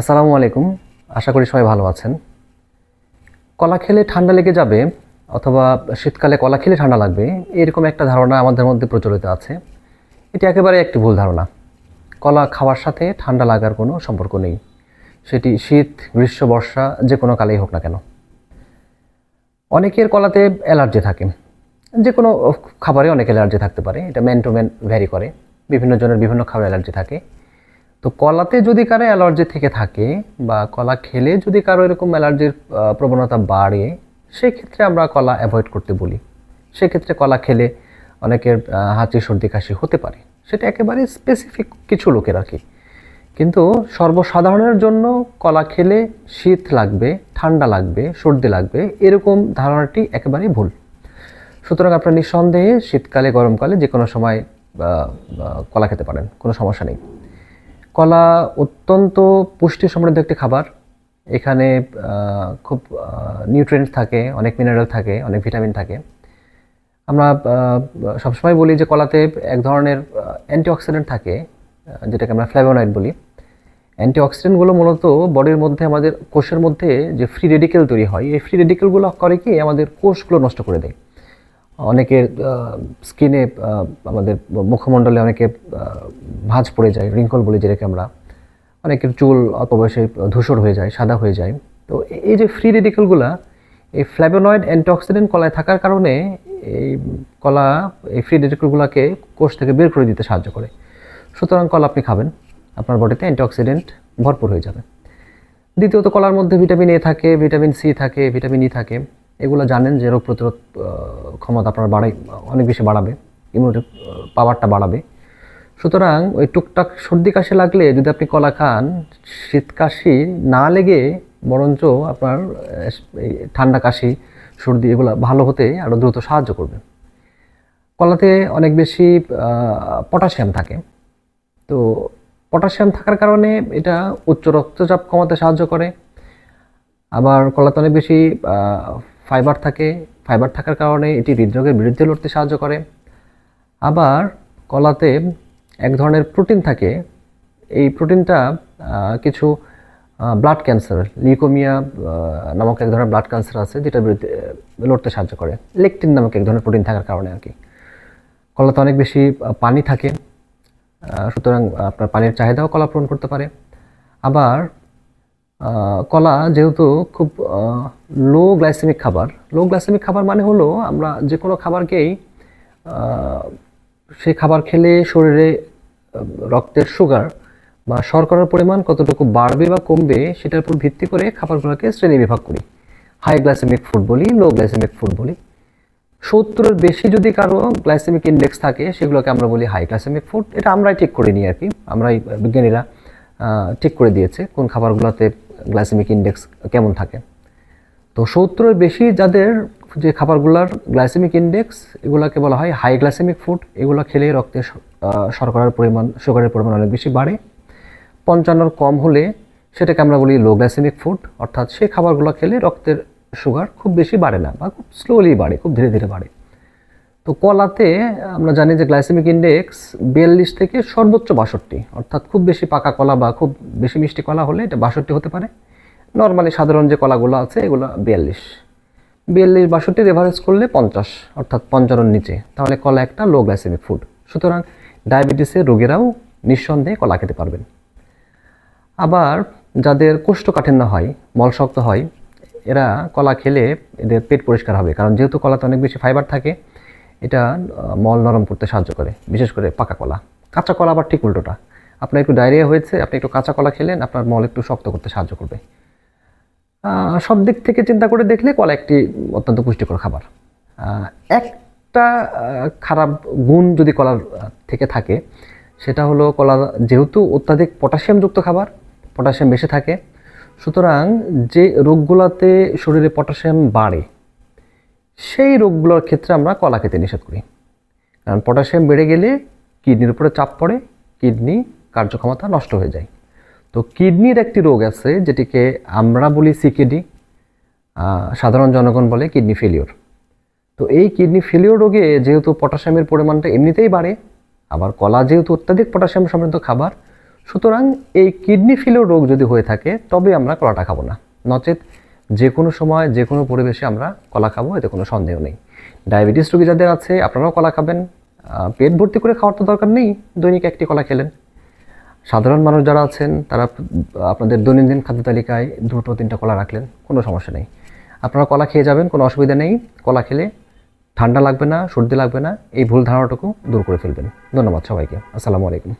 আসসালামু আলাইকুম। আশা করি সবাই ভালো আছেন। কলা খেলে ঠান্ডা লেগে যাবে অথবা শীতকালে কলা খেলে ঠান্ডা লাগবে, এরকম একটা ধারণা আমাদের মধ্যে প্রচলিত আছে। এটি একেবারে একটি ভুল ধারণা। কলা খাওয়ার সাথে ঠান্ডা লাগার কোনো সম্পর্ক নেই। সেটি শীত, গ্রীষ্ম, বর্ষা যে কোনো কালেই হোক না কেন। অনেকের কলাতে অ্যালার্জি থাকে। যে কোনো খাবারে অনেক অ্যালার্জি থাকতে পারে, এটা ম্যান টু ম্যান ভ্যারি করে। বিভিন্ন জনের বিভিন্ন খাবার অ্যালার্জি থাকে। তো কলাতে যদি কারো অ্যালার্জি থেকে থাকে বা কলা খেলে যদি কারো এরকম অ্যালার্জির প্রবণতা বাড়ে, সেক্ষেত্রে আমরা কলা অ্যাভয়েড করতে বলি। সেক্ষেত্রে কলা খেলে অনেকের হাঁচি, সর্দি, কাশি হতে পারে। সেটা একেবারে স্পেসিফিক কিছু লোকের আর কি। কিন্তু সর্বসাধারণের জন্য কলা খেলে শীত লাগবে, ঠান্ডা লাগবে, সর্দি লাগবে, এরকম ধারণাটি একেবারেই ভুল। সুতরাং আপনার নিঃসন্দেহে শীতকালে, গরমকালে যে কোনো সময় কলা খেতে পারেন, কোনো সমস্যা নেই। কলা অত্যন্ত পুষ্টি সমৃদ্ধ একটি খাবার। এখানে খুব নিউট্রিয়েন্টস থাকে, অনেক মিনারেল থাকে, অনেক ভিটামিন থাকে। আমরা সবসময় বলি যে কলাতে এক ধরনের অ্যান্টিঅক্সিডেন্ট থাকে, যেটাকে আমরা ফ্ল্যাভোনয়েড বলি। অ্যান্টিঅক্সিডেন্টগুলো মূলত বডির মধ্যে, আমাদের কোষের মধ্যে যে ফ্রি রেডিকেল তৈরি হয়, এই ফ্রি রেডিকেলগুলো করে কি আমাদের কোষগুলো নষ্ট করে দেয়। অনেকের স্কিনে, আমাদের মুখমণ্ডলে অনেকে ভাঁজ পড়ে যায়, রিঙ্কল বলি যেটাকে আমরা। অনেকের চুল অল্প বয়সে ধূসর হয়ে যায়, সাদা হয়ে যায়। তো এই যে ফ্রি রেডিকেলগুলা, এই ফ্ল্যাভোনয়েড অ্যান্টিঅক্সিডেন্ট কলায় থাকার কারণে এই কলা এই ফ্রি রেডিকেলগুলোকে কোষ থেকে বের করে দিতে সাহায্য করে। সুতরাং কলা আপনি খাবেন, আপনার বডিতে অ্যান্টিঅক্সিডেন্ট ভরপুর হয়ে যাবে। দ্বিতীয়ত, কলার মধ্যে ভিটামিন এ থাকে, ভিটামিন সি থাকে, ভিটামিন ই থাকে। এগুলো জানেন যে রোগ প্রতিরোধ ক্ষমতা আপনার অনেক বেশি বাড়াবে, ইমিউনিটি পাওয়ারটা বাড়াবে। সুতরাং ওই টুকটাক সর্দি কাশি লাগলে যদি আপনি কলা খান, শীত কাশি না লেগে বরঞ্চ আপনার এই ঠান্ডা কাশি, সর্দি এগুলো ভালো হতে আরও দ্রুত সাহায্য করবে। কলাতে অনেক বেশি পটাশিয়াম থাকে। তো পটাশিয়াম থাকার কারণে এটা উচ্চ রক্তচাপ কমাতে সাহায্য করে। আবার কলাতে অনেক বেশি ফাইবার থাকে। ফাইবার থাকার কারণে এটি হৃদরোগের বিরুদ্ধে লড়তে সাহায্য করে। আবার কলাতে এক ধরনের প্রোটিন থাকে। এই প্রোটিনটা কিছু ব্লাড ক্যান্সার, লিউকোমিয়া নামক এক ধরনের ব্লাড ক্যান্সার আছে, যেটার বিরুদ্ধে লড়তে সাহায্য করে। লেকটিন নামক এক ধরনের প্রোটিন থাকার কারণে আর কি। কলাতে অনেক বেশি পানি থাকে। সুতরাং আপনার পানির চাহিদাও কলা পূরণ করতে পারে। আবার কলা যেহেতু খুব লো গ্লাইসেমিক খাবার, লো গ্লাইসেমিক খাবার মানে হলো আমরা যে কোনো খাবারকেই সেই খাবার খেলে শরীরে রক্তের সুগার বা শর্করার পরিমাণ কতটুকু বাড়বে বা কমবে সেটার উপর ভিত্তি করে খাবারগুলোকে শ্রেণীবিভাগ করি। হাই গ্লাইসেমিক ফুড বলি, লো গ্লাইসেমিক ফুড বলি। 70-এর বেশি যদি কারো গ্লাইসেমিক ইন্ডেক্স থাকে, সেগুলোকে আমরা বলি হাই গ্লাইসেমিক ফুড। এটা আমরাই ঠিক করে নিই আর কি, আমরাই, বিজ্ঞানীরা ঠিক করে দিয়েছে কোন খাবারগুলোতে গ্লাইসেমিক ইন্ডেক্স কেমন থাকে। তো 70-এর বেশি যাদের যে খাবারগুলোর গ্লাইসেমিক ইন্ডেক্স, এগুলোকে বলা হয় হাই গ্লাইসেমিক ফুড। এগুলো খেলে রক্তে শর্করার পরিমাণ, সুগারের পরিমাণ অনেক বেশি বাড়ে। 55-এর কম হলে সেটাকে আমরা বলি লো গ্লাইসেমিক ফুড, অর্থাৎ সেই খাবারগুলো খেলে রক্তের সুগার খুব বেশি বাড়ে না বা খুব স্লোলি বাড়ে, খুব ধীরে ধীরে বাড়ে। তো কলাতে আমরা জানি যে গ্লাইসেমিক ইন্ডেক্স 42 থেকে সর্বোচ্চ 62, অর্থাৎ খুব বেশি পাকা কলা বা খুব বেশি মিষ্টি কলা হলে এটা 62 হতে পারে। নর্মালি সাধারণ যে কলাগুলো আছে এগুলো 42-62 এভারেজ করলে 50, অর্থাৎ 55-এর নিচে, তাহলে কলা একটা লো গ্লাইসেমিক ফুড। সুতরাং ডায়াবেটিসের রোগীরাও নিঃসন্দেহে কলা খেতে পারবেন। আবার যাদের কোষ্ঠকাঠিন্য হয়, মলশক্ত হয়, এরা কলা খেলে এদের পেট পরিষ্কার হবে, কারণ যেহেতু কলাতে অনেক বেশি ফাইবার থাকে, এটা মল নরম করতে সাহায্য করে, বিশেষ করে পাকা কলা। কাঁচা কলা আবার ঠিক উল্টোটা। আপনার একটু ডায়রিয়া হয়েছে, আপনি একটু কাঁচা কলা খেলেন, আপনার মল একটু শক্ত করতে সাহায্য করবে। সব দিক থেকে চিন্তা করে দেখলে কলা একটি অত্যন্ত পুষ্টিকর খাবার। একটা খারাপ গুণ যদি কলার থেকে থাকে, সেটা হলো কলা যেহেতু অত্যাধিক পটাশিয়ামযুক্ত খাবার, পটাশিয়াম বেশি থাকে, সুতরাং যে রোগগুলোতে শরীরে পটাশিয়াম বাড়ে সেই রোগগুলোর ক্ষেত্রে আমরা কলা খেতে নিষেধ করি। কারণ পটাশিয়াম বেড়ে গেলে কিডনির উপরে চাপ পড়ে, কিডনি কার্যক্ষমতা নষ্ট হয়ে যায়। তো কিডনির একটি রোগ আছে যেটিকে আমরা বলি সিকেডি, সাধারণ জনগণ বলে কিডনি ফেলিওর। তো এই কিডনি ফেলিওর রোগে যেহেতু পটাশিয়ামের পরিমাণটা এমনিতেই বাড়ে, আবার কলা যেহেতু অত্যাধিক পটাশিয়াম সমৃদ্ধ খাবার, সুতরাং এই কিডনি ফেলিওর রোগ যদি হয়ে থাকে তবে আমরা কলাটা খাবো না, নচেত যে কোনো সময় যে কোনো পরিবেশে আমরা কলা খাবো, এতে কোনো সন্দেহ নেই। ডায়াবেটিস রোগী যাদের আছে আপনারাও কলা খাবেন, পেট ভর্তি করে খাওয়ার তো দরকার নেই, দৈনিক একটি কলা খেলেন। সাধারণ মানুষ যারা আছেন তারা আপনাদের দৈনন্দিন খাদ্য তালিকায় 2-3টা কলা রাখলেন, কোনো সমস্যা নেই। আপনারা কলা খেয়ে যাবেন, কোনো অসুবিধা নেই। কলা খেলে ঠান্ডা লাগবে না, সর্দি লাগবে না, এই ভুল ধারণাটুকু দূর করে ফেলবেন। ধন্যবাদ সবাইকে। আসসালামু আলাইকুম।